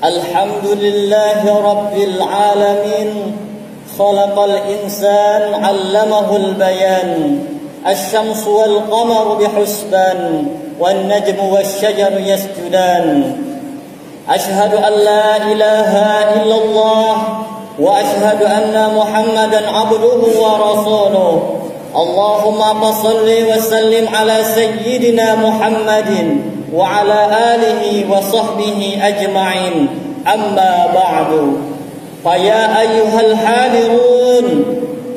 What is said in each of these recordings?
الحمد لله رب العالمين خلق الإنسان علمه البيان الشمس والقمر بحسبان والنجم والشجر يسجدان أشهد أن لا إله إلا الله وأشهد أن محمدا عبده ورسوله اللهم صل وسلم على سيدنا محمد وعلى آله وصحبه أجمعين أما بعد فيا أيها الحاضرون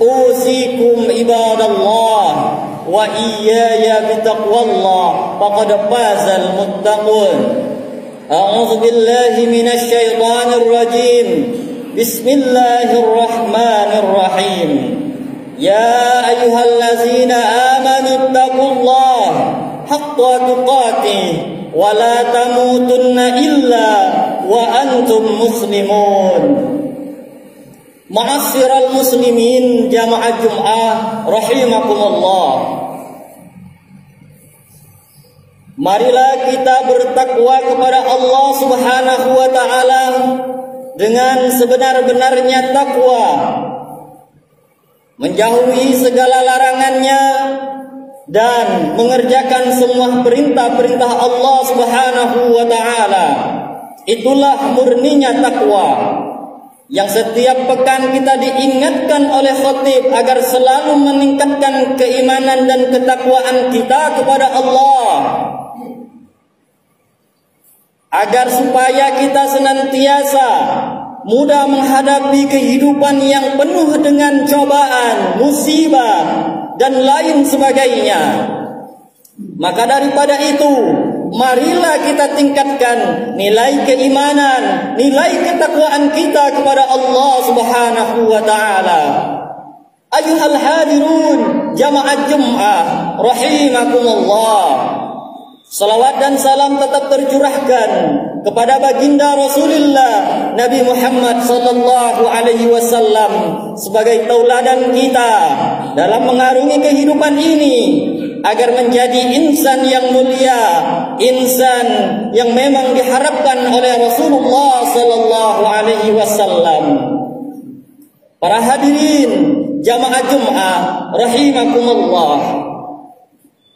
أوصيكم عباد الله وإياي بتقوى الله فقد فاز المتقون أعوذ بالله من الشيطان الرجيم بسم الله الرحمن الرحيم يا أيها الذين آمنوا اتقوا الله حق تقاته ولا تموتن إلا وأنتم مسلمون. Ma'asyiral muslimin jamaah Jum'ah rahimakumullah. Marilah kita bertakwa kepada Allah Subhanahu wa taala dengan sebenar-benarnya takwa, menjauhi segala larangannya dan mengerjakan semua perintah-perintah Allah Subhanahu wa taala. Itulah murninya takwa yang setiap pekan kita diingatkan oleh khatib agar selalu meningkatkan keimanan dan ketakwaan kita kepada Allah, agar supaya kita senantiasa mudah menghadapi kehidupan yang penuh dengan cobaan, musibah, dan lain sebagainya. Maka daripada itu, marilah kita tingkatkan nilai keimanan, nilai ketakwaan kita kepada Allah Subhanahu wa taala. Ayuhal hadirun jamaah Jum'ah rahimakumullah. Salawat dan salam tetap tercurahkan kepada baginda Rasulullah Nabi Muhammad sallallahu alaihi wasallam sebagai tauladan kita dalam mengarungi kehidupan ini agar menjadi insan yang mulia, insan yang memang diharapkan oleh Rasulullah sallallahu alaihi wasallam. Para hadirin jamaah Jum'ah rahimakumullah.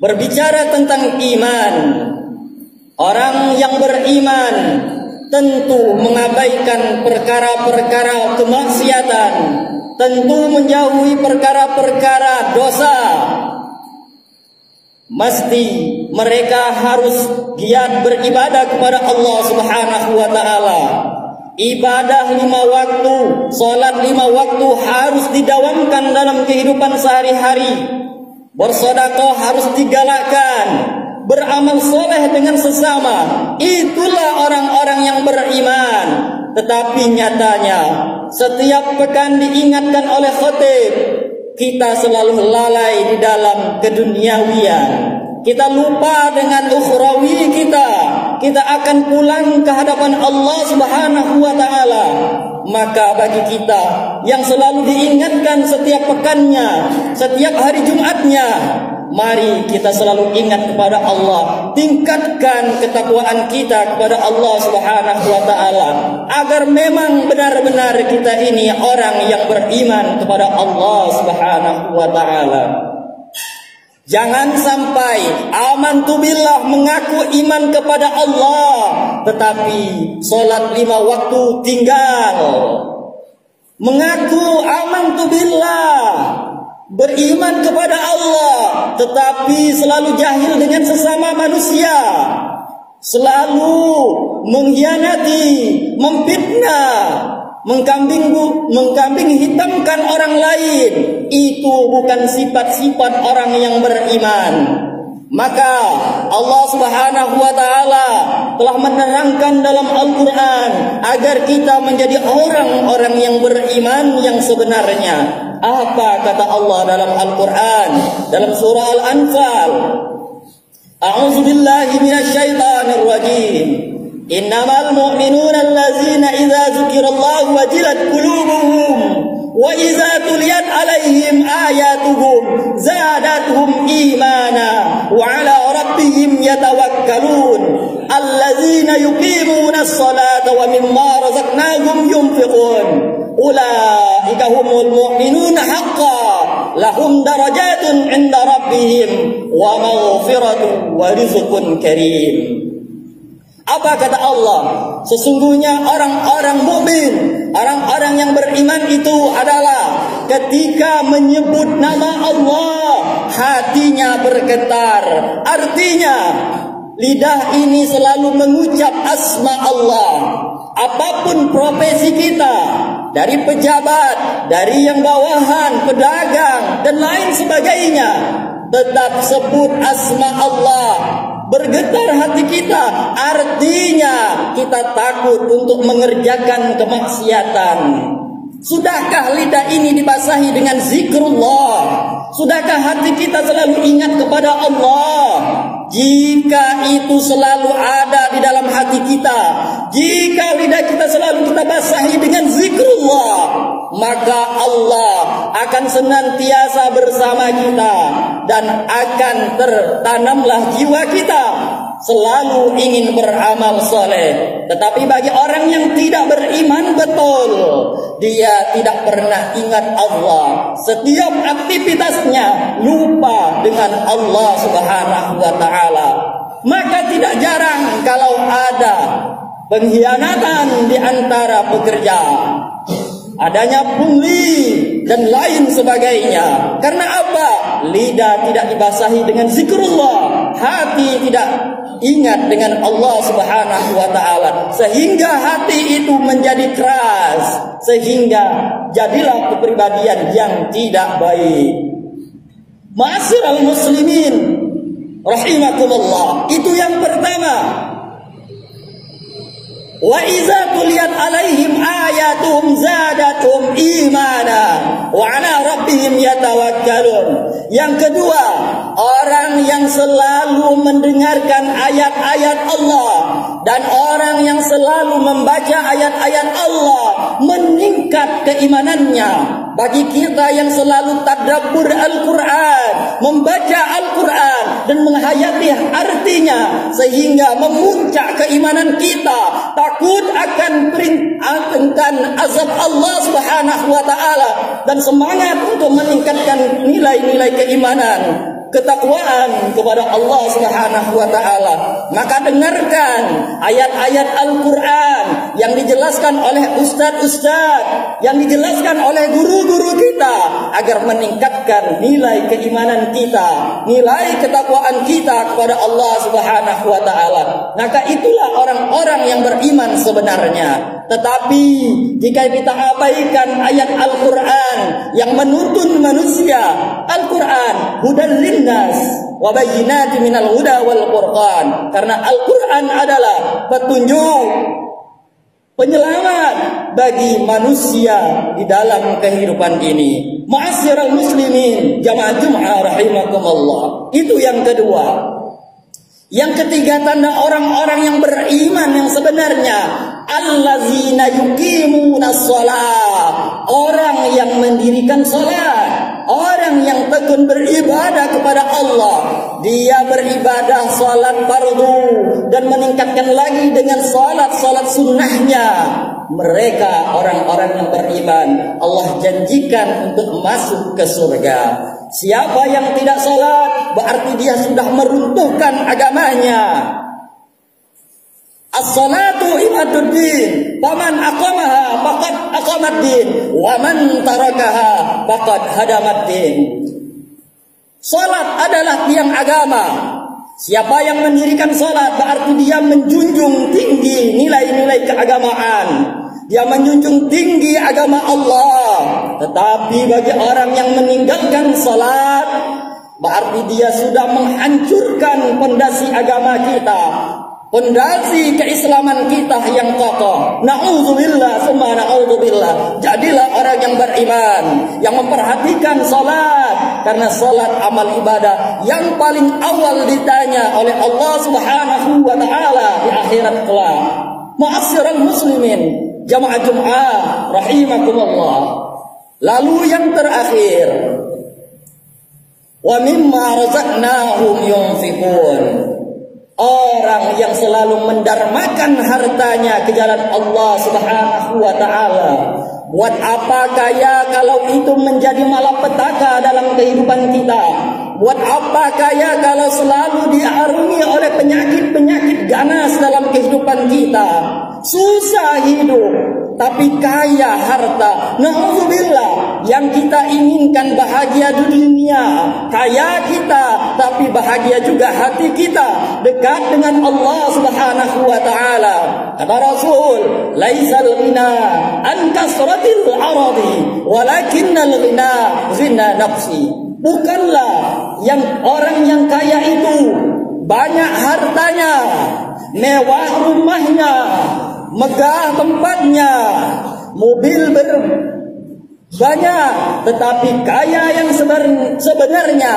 Berbicara tentang iman, orang yang beriman tentu mengabaikan perkara-perkara kemaksiatan, tentu menjauhi perkara-perkara dosa. Mesti mereka harus giat beribadah kepada Allah Subhanahu wa taala. Ibadah 5 waktu, salat 5 waktu harus didawamkan dalam kehidupan sehari-hari. Bersedekah harus digalakkan, beramal soleh dengan sesama. Itulah orang-orang yang beriman. Tetapi nyatanya setiap pekan diingatkan oleh khatib, kita selalu lalai di dalam keduniawian. Kita lupa dengan ukhrawi kita. Kita akan pulang ke hadapan Allah Subhanahu wa taala. Maka bagi kita yang selalu diingatkan setiap pekannya, setiap hari Jumatnya, mari kita selalu ingat kepada Allah, tingkatkan ketakwaan kita kepada Allah Subhanahu wa taala agar memang benar-benar kita ini orang yang beriman kepada Allah Subhanahu wa taala. Jangan sampai amantu billah mengaku iman kepada Allah tetapi salat 5 waktu tinggal. Mengaku amantu billah, beriman kepada Allah tetapi selalu jahil dengan sesama manusia, selalu mengkhianati, memfitnah, mengkambing hitamkan orang lain. Itu bukan sifat-sifat orang yang beriman. Maka Allah Subhanahu wa taala telah menerangkan dalam Al-Qur'an agar kita menjadi orang-orang yang beriman yang sebenarnya. Apa kata Allah dalam Al-Qur'an dalam surah Al-Anfal? A'udzu billahi minasyaitonir rajim. Innamal mu'minuna allazina idza dzukirallahu wajilat qulubuhum wa idza tuliyat alaihim ayatuhum zadatuhum imana wa ala rabbihim yatawakkalun allazina yuqimuna as-salata wa mimma razaqnahum yunfiqun. Ulaika humul mu'minuna haqqan lahum darajatun 'inda rabbihim wa maghfiratun wa rizqun karim. Apa kata Allah? Sesungguhnya orang-orang mukmin, orang-orang yang beriman itu adalah ketika menyebut nama Allah, hatinya bergetar. Artinya, lidah ini selalu mengucap asma Allah. Apapun profesi kita, dari pejabat, dari yang bawahan, pedagang, dan lain sebagainya, tetap sebut asma Allah. Bergetar hati kita, artinya kita takut untuk mengerjakan kemaksiatan. Sudahkah lidah ini dibasahi dengan zikrullah? Sudahkah hati kita selalu ingat kepada Allah? Jika itu selalu ada di dalam hati kita, jika lidah kita selalu kita basahi dengan zikrullah, maka Allah akan senantiasa bersama kita dan akan tertanamlah jiwa kita selalu ingin beramal soleh. Tetapi bagi orang yang tidak beriman betul, dia tidak pernah ingat Allah. Setiap aktivitasnya lupa dengan Allah Subhanahu wa ta'ala. Maka tidak jarang kalau ada pengkhianatan di antara pekerja, adanya pungli dan lain sebagainya. Karena apa? Lidah tidak dibasahi dengan zikrullah, hati tidak ingat dengan Allah Subhanahu wa ta'ala, sehingga hati itu menjadi keras, sehingga jadilah kepribadian yang tidak baik. Ma'asyiral muslimin rahimakumullah, itu yang pertama. Wa iza tuliyat alaihim ayatuhum zadatum imana wa ala rabbihim yatawakkalun. Yang kedua, orang yang selalu mendengarkan ayat-ayat Allah dan orang yang selalu membaca ayat-ayat Allah meningkat keimanannya. Bagi kita yang selalu tadabbur Al-Quran, membaca Al-Quran dan menghayati artinya, sehingga memuncak keimanan kita, takut akan azab Allah Subhanahu wa ta'ala, dan semangat untuk meningkatkan nilai-nilai keimanan, ketakwaan kepada Allah Subhanahu wa ta'ala. Maka dengarkan ayat-ayat Al-Quran yang dijelaskan oleh ustaz-ustaz, yang dijelaskan oleh guru-guru kita, agar meningkatkan nilai keimanan kita, nilai ketakwaan kita kepada Allah Subhanahu wa ta'ala. Maka itulah orang-orang yang beriman sebenarnya. Tetapi jika kita abaikan ayat Al-Quran yang menuntun manusia, Al-Quran hudan linnas wa bayyinatin minal huda wal furqan, karena Al-Quran adalah petunjuk, penyelamat bagi manusia di dalam kehidupan ini. Ma'asyiral muslimin jamaah Jumat rahimakumullah. Itu yang kedua. Yang ketiga, tanda orang-orang yang beriman yang sebenarnya, allazina yuqimunas shalah, orang yang mendirikan salat, orang yang tekun beribadah kepada Allah. Dia beribadah salat fardu dan meningkatkan lagi dengan salat-salat sunnahnya. Mereka orang-orang yang beriman, Allah janjikan untuk masuk ke surga. Siapa yang tidak salat, berarti dia sudah meruntuhkan agamanya. As-salatu imaduddin, faman aqamaha faqad aqamaddin, wa man tarakaha faqad hadamaddin. Salat adalah tiang agama. Siapa yang mendirikan salat, berarti dia menjunjung tinggi nilai-nilai keagamaan. Dia menjunjung tinggi agama Allah. Tetapi bagi orang yang meninggalkan salat, berarti dia sudah menghancurkan pondasi agama kita, pondasi keislaman kita yang kokoh. Na'udzubillah summa na'udzubillah. Jadilah orang yang beriman, yang memperhatikan salat, karena salat amal ibadah yang paling awal ditanya oleh Allah Subhanahu wa ta'ala di akhirat kelak. Ma'asyiral muslimin jamaah Jumat rahimakumullah. Lalu yang terakhir, wa mimma razaqnahum yunfiqun. Orang yang selalu mendarmakan hartanya ke jalan Allah Subhanahu wa ta'ala. Buat apa kaya kalau itu menjadi malapetaka dalam kehidupan kita? Buat apa kaya kalau selalu diarungi oleh penyakit-penyakit ganas dalam kehidupan kita? Susah hidup, tapi kaya harta. Na'udzubillah, yang kita inginkan bahagia di dunia. Kaya kita, tapi bahagia juga hati kita. Dekat dengan Allah Subhanahu wa ta'ala. Kata Rasul, laisal ghina an kasratil aradi, walakinnal ghina ghina nafsi. Bukanlah yang orang yang kaya itu banyak hartanya, mewah rumahnya, megah tempatnya, mobil banyak, tetapi kaya yang sebenarnya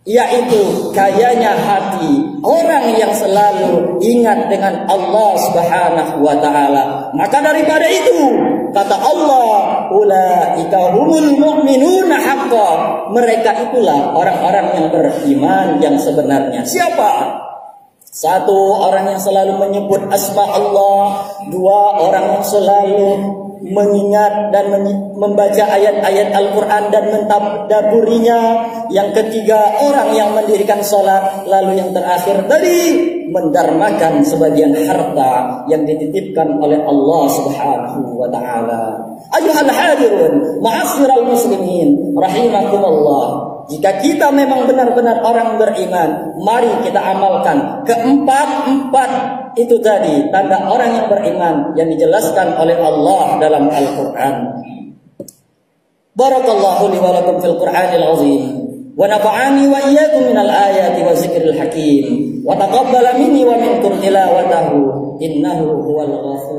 yaitu kayanya hati. Orang yang selalu ingat dengan Allah Subhanahu wa ta'ala. Maka daripada itu, kata Allah, ulaika humul mu'minuna haqqan. Mereka itulah orang-orang yang beriman yang sebenarnya. Siapa? Satu, orang yang selalu menyebut asma Allah. Dua, orang yang selalu mengingat dan membaca ayat-ayat Al-Quran dan mentadaburinya. Yang ketiga, orang yang mendirikan sholat. Lalu yang terakhir tadi, mendarmakan sebagian harta yang dititipkan oleh Allah Subhanahu wa ta'ala. Ayuhal hadirun, ma'asyiral muslimin, rahimakumullah. Jika kita memang benar-benar orang beriman, mari kita amalkan keempat itu tadi, tanda orang yang beriman yang dijelaskan oleh Allah dalam Al-Quran. Barakallahu li wa lakum fil Qur'anil azim, wa nafa'ani wa iyyakum minal ayati wa zikril hakim, wa taqabbala minni wa minkum tilawatahu, innahu huwal ghafur.